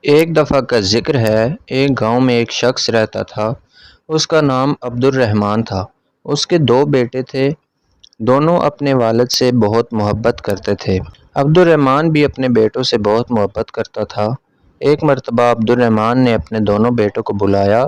ایک دفعہ کا ذکر ہے، ایک گاؤں میں ایک شخص رہتا تھا۔ اس کا نام عبد الرحمن تھا۔ اس کے دو بیٹے تھے، دونوں اپنے والد سے بہت محبت کرتے تھے۔ عبد الرحمن بھی اپنے بیٹوں سے بہت محبت کرتا تھا۔ ایک مرتبہ عبد الرحمن نے اپنے دونوں بیٹوں کو بلایا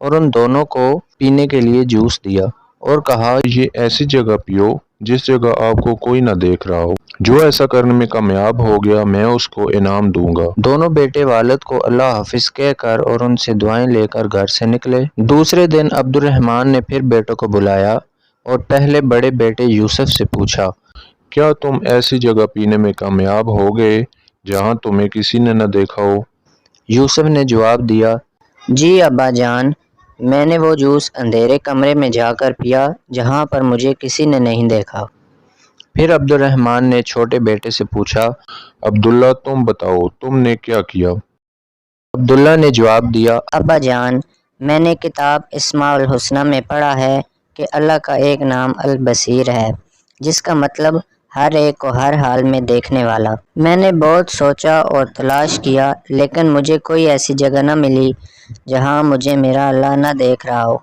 اور ان دونوں کو پینے کے لیے جوس دیا اور کہا، یہ ایسی جگہ پیو جس جگہ آپ کو کوئی نہ دیکھ رہا ہو۔ جو ایسا کرنے میں کامیاب ہو گیا میں اس کو انعام دوں گا۔ دونوں بیٹے والد کو اللہ حافظ کہہ کر اور ان سے دعائیں لے کر گھر سے نکلے۔ دوسرے دن عبد الرحمن نے پھر بیٹوں کو بلایا اور پہلے بڑے بیٹے یوسف سے پوچھا، کیا تم ایسی جگہ پینے میں کامیاب ہو گئے جہاں تمہیں کسی نے نہ دیکھا ہو؟ یوسف نے جواب دیا، جی ابا جان، میں نے وہ جوس اندھیرے کمرے میں جا کر پیا جہاں پر مجھے کسی نے نہیں دیکھا۔ پھر عبد الرحمن نے چھوٹے بیٹے سے پوچھا، عبداللہ تم بتاؤ تم نے کیا کیا؟ عبداللہ نے جواب دیا، ابا جان، میں نے کتاب اسماء الحسنی میں پڑھا ہے کہ اللہ کا ایک نام البصیر ہے، جس کا مطلب ہر ایک کو ہر حال میں دیکھنے والا۔ میں نے بہت سوچا اور تلاش کیا لیکن مجھے کوئی ایسی جگہ نہ ملی جہاں مجھے میرا اللہ نہ دیکھ رہا ہو۔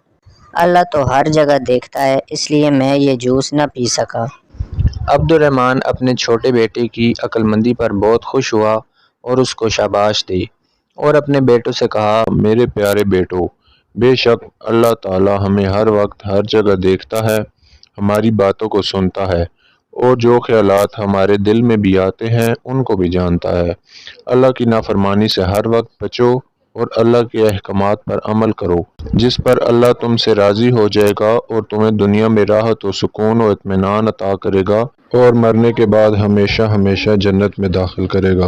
اللہ تو ہر جگہ دیکھتا ہے، اس لیے میں یہ جوس نہ پی سکا۔ عبد الرحمن اپنے چھوٹے بیٹے کی عقل مندی پر بہت خوش ہوا اور اس کو شاباش دی اور اپنے بیٹوں سے کہا، میرے پیارے بیٹو، بے شک اللہ تعالی ہمیں ہر وقت ہر جگہ دیکھتا ہے، ہماری باتوں کو سنتا ہے اور جو خیالات ہمارے دل میں بھی آتے ہیں ان کو بھی جانتا ہے۔ اللہ کی نافرمانی سے ہر وقت بچو اور اللہ کے احکامات پر عمل کرو، جس پر اللہ تم سے راضی ہو جائے گا اور تمہیں دنیا میں راحت و سکون و اطمینان عطا کرے گا اور مرنے کے بعد ہمیشہ ہمیشہ جنت میں داخل کرے گا۔